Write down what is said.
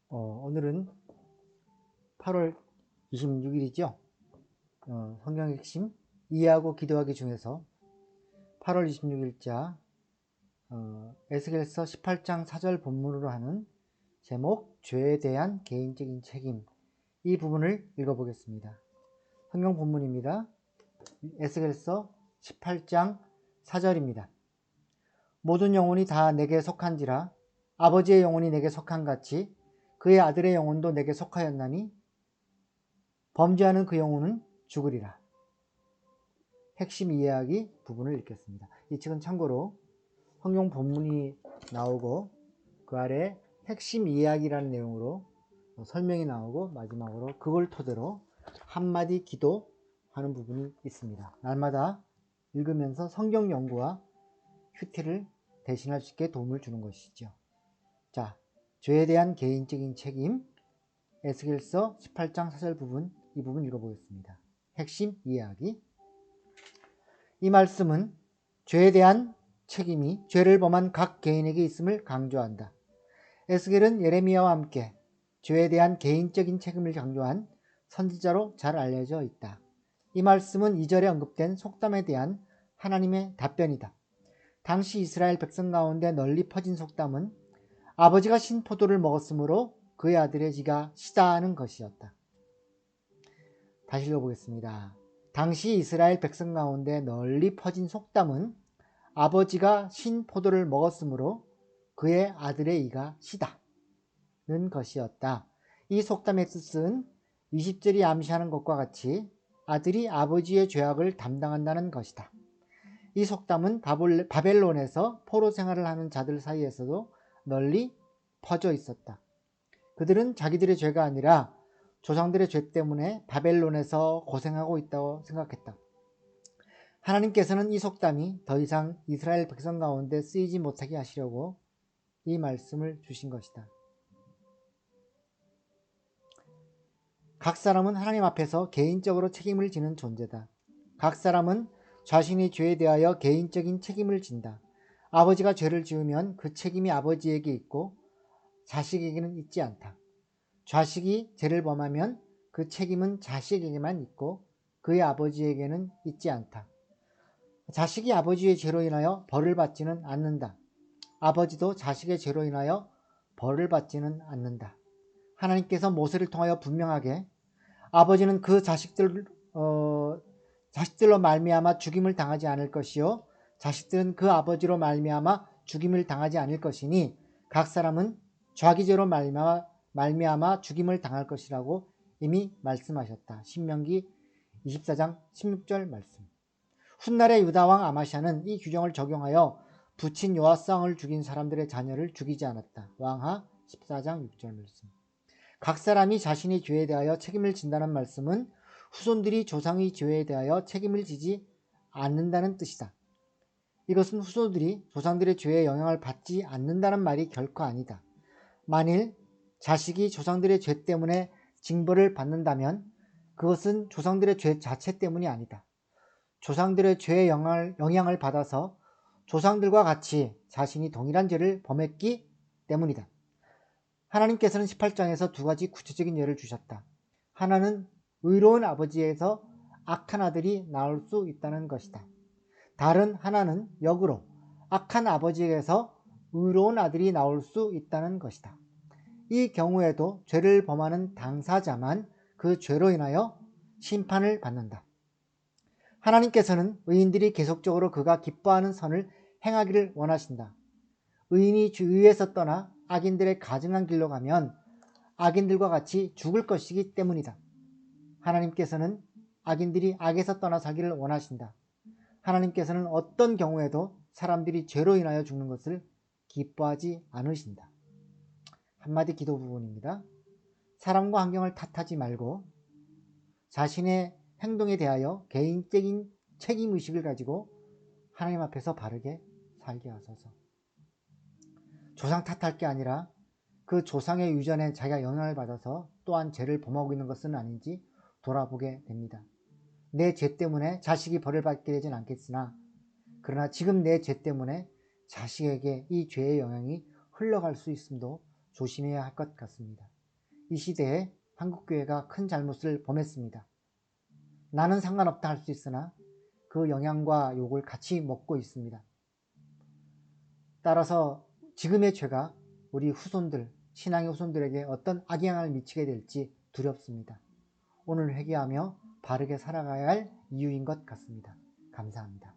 오늘은 8월 26일이죠. 성경 핵심 이해하고 기도하기 중에서 8월 26일자 에스겔서 18장 4절 본문으로 하는 제목 죄에 대한 개인적인 책임, 이 부분을 읽어보겠습니다. 성경 본문입니다. 에스겔서 18장 4절입니다. 모든 영혼이 다 내게 속한지라 아버지의 영혼이 내게 속한 같이 그의 아들의 영혼도 내게 속하였나니 범죄하는 그 영혼은 죽으리라. 핵심 이해하기 부분을 읽겠습니다. 이 책은 참고로 성경 본문이 나오고 그 아래 핵심 이해하기라는 내용으로 설명이 나오고 마지막으로 그걸 토대로 한마디 기도하는 부분이 있습니다. 날마다 읽으면서 성경 연구와 휴티를 대신할 수 있게 도움을 주는 것이죠. 자, 죄에 대한 개인적인 책임, 에스겔서 18장 4절 부분, 이 부분 읽어보겠습니다. 핵심 이해하기. 이 말씀은 죄에 대한 책임이 죄를 범한 각 개인에게 있음을 강조한다. 에스겔은 예레미야와 함께 죄에 대한 개인적인 책임을 강조한 선지자로 잘 알려져 있다. 이 말씀은 2절에 언급된 속담에 대한 하나님의 답변이다. 당시 이스라엘 백성 가운데 널리 퍼진 속담은 아버지가 신 포도를 먹었으므로 그의 아들의 지가 시다는 것이었다. 다시 읽어보겠습니다. 당시 이스라엘 백성 가운데 널리 퍼진 속담은 아버지가 신 포도를 먹었으므로 그의 아들의 이가 시다는 것이었다. 이 속담의 뜻은 20절이 암시하는 것과 같이 아들이 아버지의 죄악을 담당한다는 것이다. 이 속담은 바벨론에서 포로 생활을 하는 자들 사이에서도 널리 퍼져 있었다. 그들은 자기들의 죄가 아니라 조상들의 죄 때문에 바벨론에서 고생하고 있다고 생각했다. 하나님께서는 이 속담이 더 이상 이스라엘 백성 가운데 쓰이지 못하게 하시려고 이 말씀을 주신 것이다. 각 사람은 하나님 앞에서 개인적으로 책임을 지는 존재다. 각 사람은 자신의 죄에 대하여 개인적인 책임을 진다. 아버지가 죄를 지으면 그 책임이 아버지에게 있고 자식에게는 있지 않다. 자식이 죄를 범하면 그 책임은 자식에게만 있고 그의 아버지에게는 있지 않다. 자식이 아버지의 죄로 인하여 벌을 받지는 않는다. 아버지도 자식의 죄로 인하여 벌을 받지는 않는다. 하나님께서 모세를 통하여 분명하게 아버지는 그 자식들로 말미암아 죽임을 당하지 않을 것이요 자식들은 그 아버지로 말미암아 죽임을 당하지 않을 것이니 각 사람은 자기 죄로 말미암아 죽임을 당할 것이라고 이미 말씀하셨다. 신명기 24장 16절 말씀. 훗날의 유다왕 아마시아는 이 규정을 적용하여 부친 요아스왕을 죽인 사람들의 자녀를 죽이지 않았다. 왕하 14장 6절 말씀. 각 사람이 자신의 죄에 대하여 책임을 진다는 말씀은 후손들이 조상의 죄에 대하여 책임을 지지 않는다는 뜻이다. 이것은 후손들이 조상들의 죄에 영향을 받지 않는다는 말이 결코 아니다. 만일 자식이 조상들의 죄 때문에 징벌을 받는다면 그것은 조상들의 죄 자체 때문이 아니다. 조상들의 죄의 영향을 받아서 조상들과 같이 자신이 동일한 죄를 범했기 때문이다. 하나님께서는 18장에서 두 가지 구체적인 예를 주셨다. 하나는 의로운 아버지에서 악한 아들이 나올 수 있다는 것이다. 다른 하나는 역으로 악한 아버지에게서 의로운 아들이 나올 수 있다는 것이다. 이 경우에도 죄를 범하는 당사자만 그 죄로 인하여 심판을 받는다. 하나님께서는 의인들이 계속적으로 그가 기뻐하는 선을 행하기를 원하신다. 의인이 의에서 떠나 악인들의 가증한 길로 가면 악인들과 같이 죽을 것이기 때문이다. 하나님께서는 악인들이 악에서 떠나 살기를 원하신다. 하나님께서는 어떤 경우에도 사람들이 죄로 인하여 죽는 것을 기뻐하지 않으신다. 한마디 기도 부분입니다. 사람과 환경을 탓하지 말고 자신의 행동에 대하여 개인적인 책임의식을 가지고 하나님 앞에서 바르게 살게 하소서. 조상 탓할 게 아니라 그 조상의 유전에 자기가 영향을 받아서 또한 죄를 범하고 있는 것은 아닌지 돌아보게 됩니다. 내 죄 때문에 자식이 벌을 받게 되진 않겠으나 그러나 지금 내 죄 때문에 자식에게 이 죄의 영향이 흘러갈 수 있음도 조심해야 할 것 같습니다. 이 시대에 한국교회가 큰 잘못을 범했습니다. 나는 상관없다 할 수 있으나 그 영향과 욕을 같이 먹고 있습니다. 따라서 지금의 죄가 우리 후손들, 신앙의 후손들에게 어떤 악영향을 미치게 될지 두렵습니다. 오늘 회개하며 바르게 살아가야 할 이유인 것 같습니다. 감사합니다.